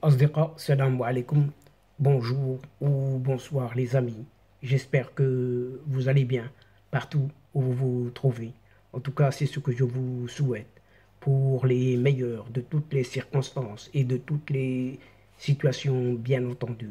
Asdiqa, salam alaikum, bonjour ou bonsoir les amis. J'espère que vous allez bien partout où vous vous trouvez. En tout cas, c'est ce que je vous souhaite pour les meilleurs de toutes les circonstances et de toutes les situations, bien entendu.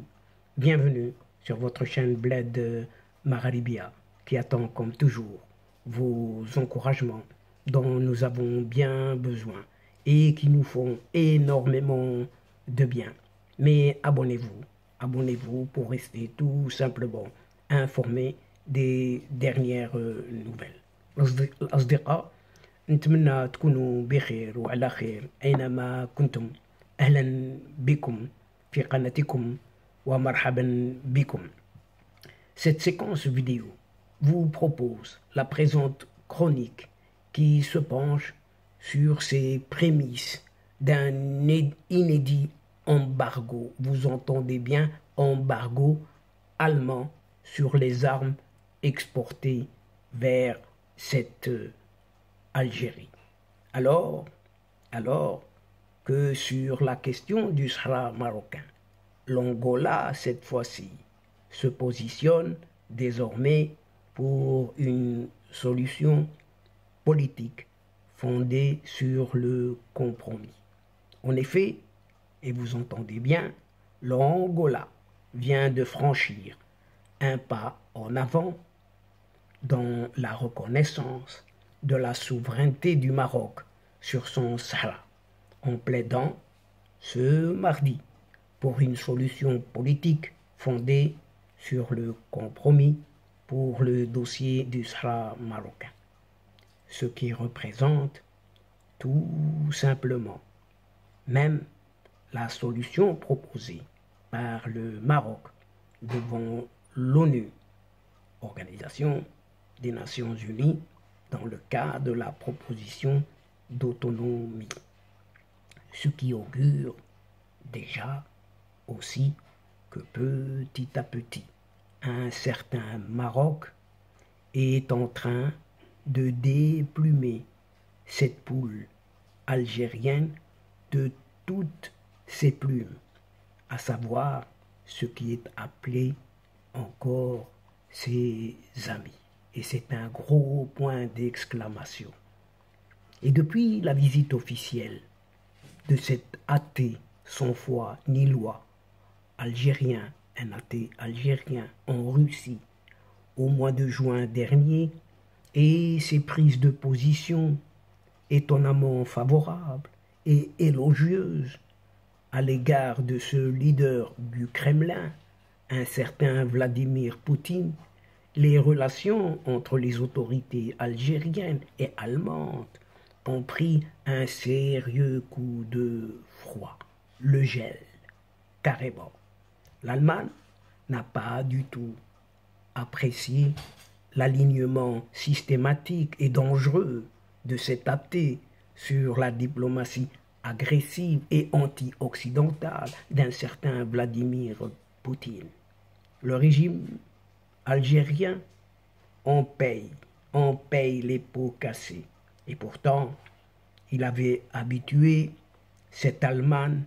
Bienvenue sur votre chaîne Bled Mararibia qui attend comme toujours vos encouragements dont nous avons bien besoin et qui nous font énormément de bien. Mais abonnez-vous pour rester tout simplement informé des dernières nouvelles. الأصدقاء نتمنى تكونوا بخير وعلى خير أينما كنتم. أهلا بكم في قناتكم ومرحبا بكم. Cette séquence vidéo vous propose la présente chronique qui se penche sur ces prémices d'un inédit embargo, vous entendez bien, embargo allemand sur les armes exportées vers cette Algérie. Alors que sur la question du Sahara marocain, l'Angola, cette fois-ci, se positionne désormais pour une solution politique fondée sur le compromis. En effet, et vous entendez bien, l'Angola vient de franchir un pas en avant dans la reconnaissance de la souveraineté du Maroc sur son Sahara, en plaidant ce mardi pour une solution politique fondée sur le compromis pour le dossier du Sahara marocain, ce qui représente tout simplement même la solution proposée par le Maroc devant l'ONU, Organisation des Nations Unies, dans le cas de la proposition d'autonomie, ce qui augure déjà aussi que petit à petit, un certain Maroc est en train de déplumer cette poule algérienne de toutes ses plumes, à savoir ce qui est appelé encore ses amis. Et c'est un gros point d'exclamation. Et depuis la visite officielle de cet athée sans foi ni loi algérien, un athée algérien en Russie au mois de juin dernier, et ses prises de position étonnamment favorables et élogieuses à l'égard de ce leader du Kremlin, un certain Vladimir Poutine, les relations entre les autorités algériennes et allemandes ont pris un sérieux coup de froid, le gel, carrément. L'Allemagne n'a pas du tout apprécié l'alignement systématique et dangereux de cet athée sur la diplomatie agressive et anti-occidentale d'un certain Vladimir Poutine. Le régime algérien en paye les pots cassés. Et pourtant, il avait habitué cette Allemagne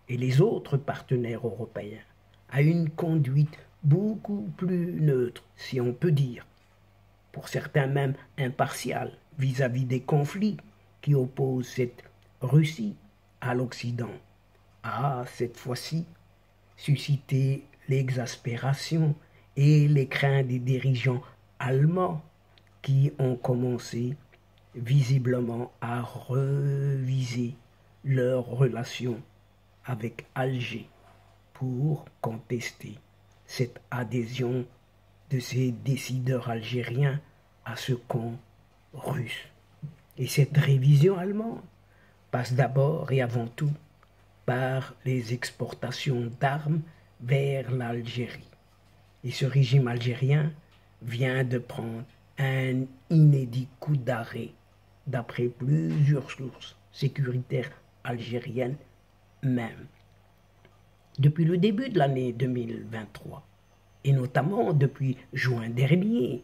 et les autres partenaires européens à une conduite beaucoup plus neutre, si on peut dire, pour certains même impartiale vis-à-vis des conflits qui opposent cette Russie à l'Occident, a cette fois-ci suscité l'exaspération et les craintes des dirigeants allemands qui ont commencé visiblement à reviser leurs relations avec Alger pour contester cette adhésion de ces décideurs algériens à ce camp russe. Et cette révision allemande passe d'abord et avant tout par les exportations d'armes vers l'Algérie. Et ce régime algérien vient de prendre un inédit coup d'arrêt, d'après plusieurs sources sécuritaires algériennes même. Depuis le début de l'année 2023, et notamment depuis juin dernier,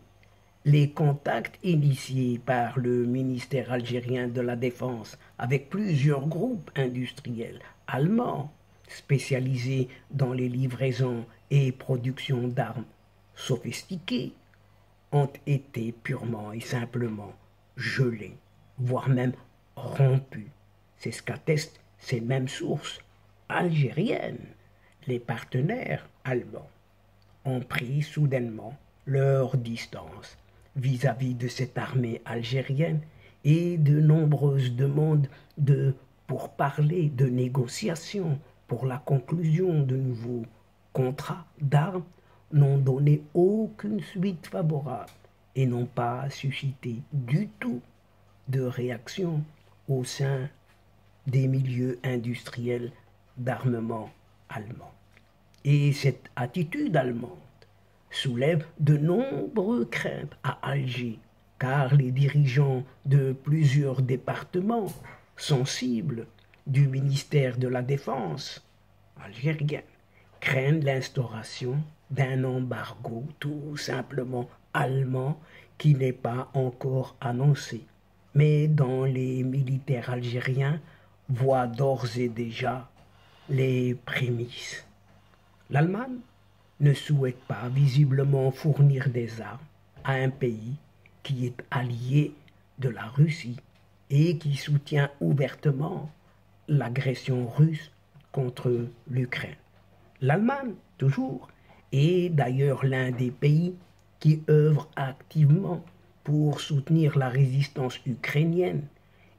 les contacts initiés par le ministère algérien de la Défense avec plusieurs groupes industriels allemands spécialisés dans les livraisons et productions d'armes sophistiquées, ont été purement et simplement gelés, voire même rompus. C'est ce qu'attestent ces mêmes sources algériennes. Les partenaires allemands ont pris soudainement leur distance vis-à-vis de cette armée algérienne et de nombreuses demandes de pourparlers, de négociations pour la conclusion de nouveaux contrats d'armes n'ont donné aucune suite favorable et n'ont pas suscité du tout de réaction au sein des milieux industriels d'armement allemands. Et cette attitude allemande soulève de nombreuses craintes à Alger, car les dirigeants de plusieurs départements sensibles du ministère de la Défense algérien craignent l'instauration d'un embargo tout simplement allemand qui n'est pas encore annoncé, mais dont les militaires algériens voient d'ores et déjà les prémices. L'Allemagne ne souhaite pas visiblement fournir des armes à un pays qui est allié de la Russie et qui soutient ouvertement l'agression russe contre l'Ukraine. L'Allemagne, toujours, est d'ailleurs l'un des pays qui œuvre activement pour soutenir la résistance ukrainienne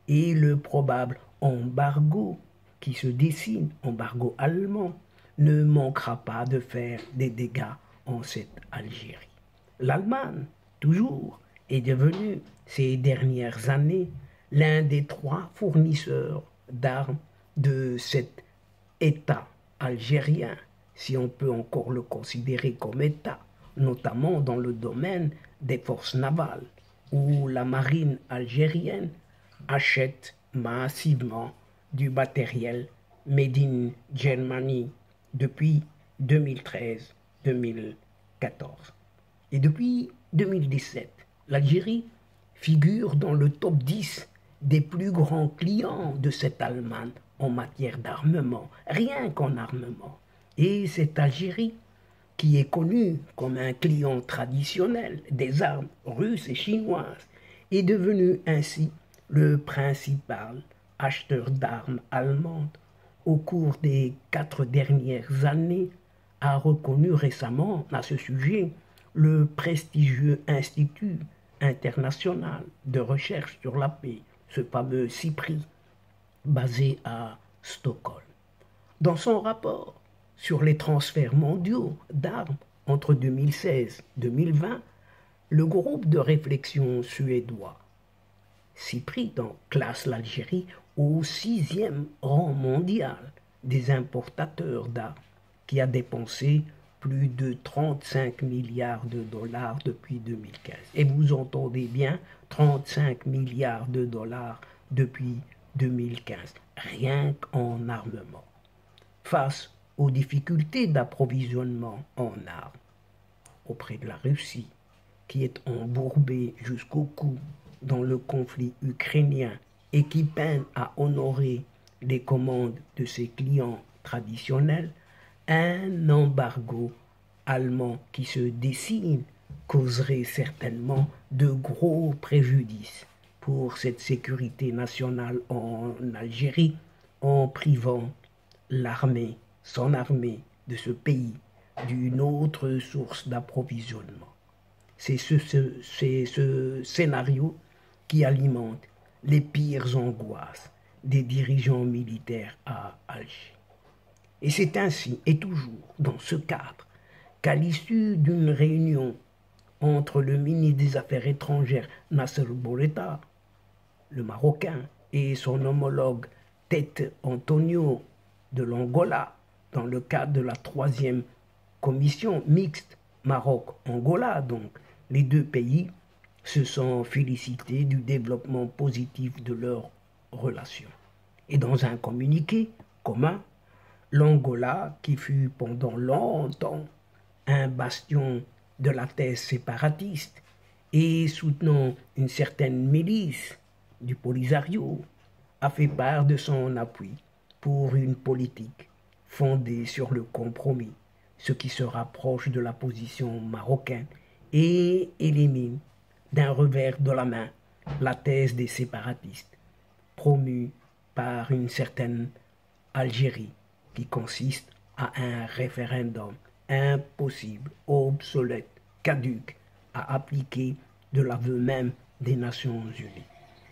et le probable embargo qui se dessine, embargo allemand, ne manquera pas de faire des dégâts en cette Algérie. L'Allemagne, toujours, est devenue ces dernières années l'un des 3 fournisseurs d'armes de cet État algérien, si on peut encore le considérer comme État, notamment dans le domaine des forces navales, où la marine algérienne achète massivement du matériel made in Germany depuis 2013-2014. Et depuis 2017, l'Algérie figure dans le top 10 des plus grands clients de cette Allemagne en matière d'armement, rien qu'en armement. Et cette Algérie, qui est connue comme un client traditionnel des armes russes et chinoises, est devenue ainsi le principal acheteur d'armes allemandes au cours des 4 dernières années, a reconnu récemment à ce sujet le prestigieux Institut international de recherche sur la paix, ce fameux CIPRI, basé à Stockholm. Dans son rapport sur les transferts mondiaux d'armes entre 2016 et 2020, le groupe de réflexion suédois CIPRI classe l'Algérie au 6e rang mondial des importateurs d'armes, qui a dépensé plus de 35 milliards de dollars depuis 2015. Et vous entendez bien, 35 milliards de dollars depuis 2015, rien qu'en armement. Face aux difficultés d'approvisionnement en armes auprès de la Russie, qui est embourbée jusqu'au cou dans le conflit ukrainien et qui peine à honorer les commandes de ses clients traditionnels, un embargo allemand qui se dessine causerait certainement de gros préjudices pour cette sécurité nationale en Algérie, en privant son armée de ce pays d'une autre source d'approvisionnement. C'est ce scénario qui alimente les pires angoisses des dirigeants militaires à Alger. Et c'est ainsi, et toujours dans ce cadre, qu'à l'issue d'une réunion entre le ministre des Affaires étrangères Nasser Bourita, le Marocain, et son homologue Tete Antonio de l'Angola, dans le cadre de la 3e commission mixte Maroc-Angola, donc les 2 pays se sont félicités du développement positif de leurs relations. Et dans un communiqué commun, l'Angola, qui fut pendant longtemps un bastion de la thèse séparatiste et soutenant une certaine milice du Polisario, a fait part de son appui pour une politique fondée sur le compromis, ce qui se rapproche de la position marocaine et élimine d'un revers de la main la thèse des séparatistes, promue par une certaine Algérie, qui consiste à un référendum impossible, obsolète, caduc, à appliquer de l'aveu même des Nations Unies.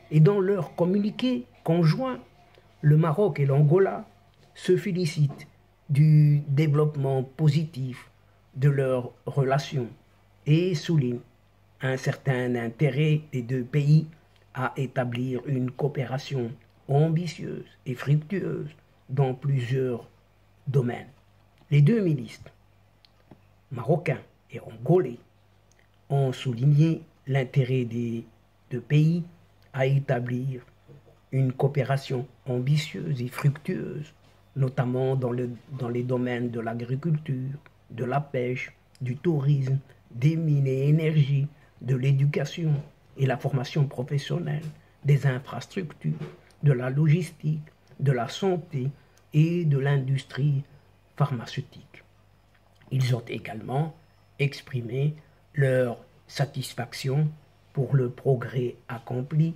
Et dans leur communiqué conjoint, le Maroc et l'Angola se félicitent du développement positif de leurs relations et soulignent un certain intérêt des deux pays à établir une coopération ambitieuse et fructueuse dans plusieurs domaines. Les deux ministres, marocains et angolais, ont souligné l'intérêt des deux pays à établir une coopération ambitieuse et fructueuse, notamment dans les domaines de l'agriculture, de la pêche, du tourisme, des mines et énergies, de l'éducation et la formation professionnelle, des infrastructures, de la logistique, de la santé et de l'industrie pharmaceutique. Ils ont également exprimé leur satisfaction pour le progrès accompli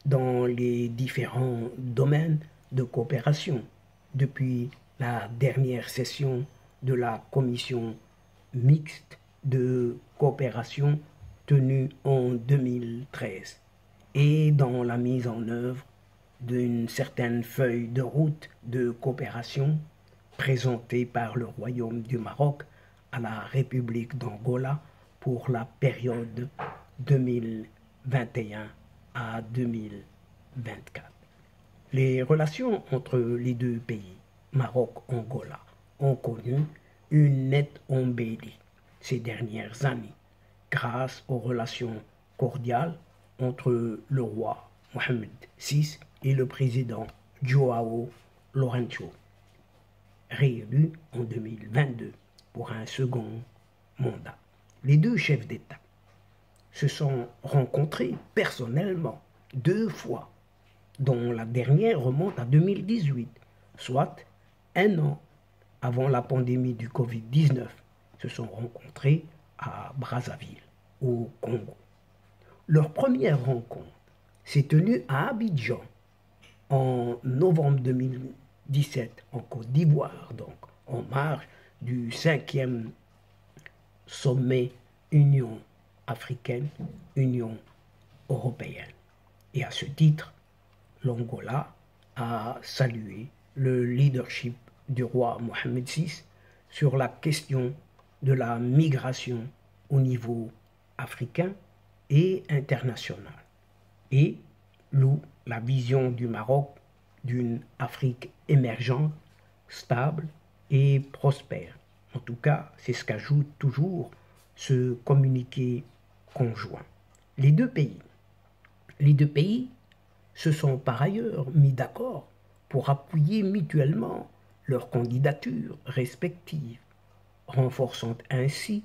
dans les différents domaines de coopération depuis la dernière session de la commission mixte de coopération tenue en 2013 et dans la mise en œuvre d'une certaine feuille de route de coopération présentée par le Royaume du Maroc à la République d'Angola pour la période 2021 à 2024. Les relations entre les deux pays, Maroc-Angola, ont connu une nette embellie ces dernières années grâce aux relations cordiales entre le roi Mohamed VI et le président João Lourenço, réélu en 2022 pour un second mandat. Les deux chefs d'État se sont rencontrés personnellement 2 fois, dont la dernière remonte à 2018, soit 1 an avant la pandémie du Covid-19, se sont rencontrés à Brazzaville, au Congo. Leur première rencontre s'est tenue à Abidjan en novembre 2017 en Côte d'Ivoire, donc en marge du 5e sommet Union africaine, Union européenne. Et à ce titre, l'Angola a salué le leadership du roi Mohamed VI sur la question de la migration au niveau africain et international et loue la vision du Maroc d'une Afrique émergente, stable et prospère. En tout cas, c'est ce qu'ajoute toujours ce communiqué conjoint. Les deux pays se sont par ailleurs mis d'accord pour appuyer mutuellement leurs candidatures respectives, renforçant ainsi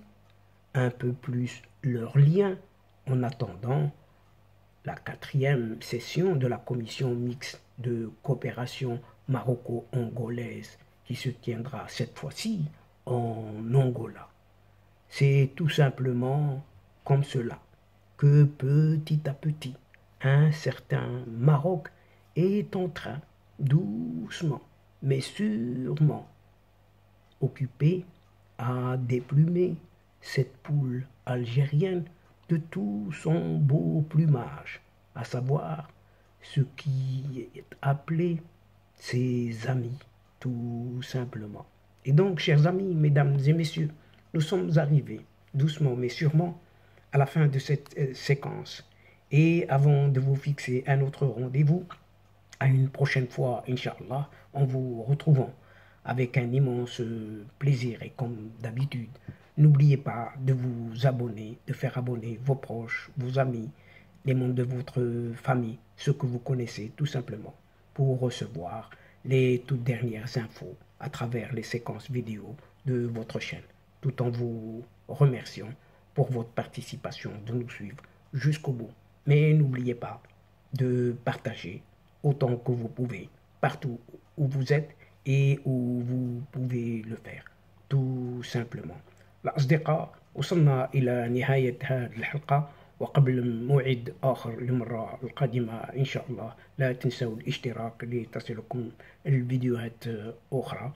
un peu plus leurs liens en attendant la 4e session de la commission mixte de coopération maroco-angolaise qui se tiendra cette fois-ci en Angola. C'est tout simplement comme cela que petit à petit, un certain Maroc est en train, doucement mais sûrement, occupé à déplumer cette poule algérienne de tout son beau plumage, à savoir ce qui est appelé ses amis, tout simplement. Et donc, chers amis, mesdames et messieurs, nous sommes arrivés, doucement mais sûrement, à la fin de cette séquence. Et avant de vous fixer un autre rendez-vous, à une prochaine fois, Inch'Allah, en vous retrouvant avec un immense plaisir. Et comme d'habitude, n'oubliez pas de vous abonner, de faire abonner vos proches, vos amis, les membres de votre famille, ceux que vous connaissez tout simplement, pour recevoir les toutes dernières infos à travers les séquences vidéo de votre chaîne, tout en vous remerciant pour votre participation, de nous suivre jusqu'au bout. Mais n'oubliez pas de partager autant que vous pouvez, partout où vous êtes, et où vous pouvez le faire tout simplement. الأصدقاء وصلنا إلى نهاية هذه الحلقة، وقبل موعد آخر المرة القادمة إن شاء الله لا تنسوا الاشتراك لتصلكم الفيديوهات أخرى،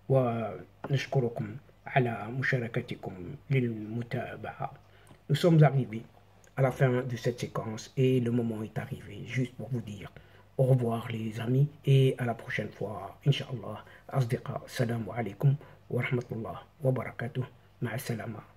ونشكركم على مشاركتكم للمتابعة. Nous sommes arrivés à la fin de cette séquence et le moment est arrivé juste pour vous dire au revoir les amis et à la prochaine fois Inch'Allah. أصدقاء السلام عليكم ورحمة الله وبركاته. مع السلامة.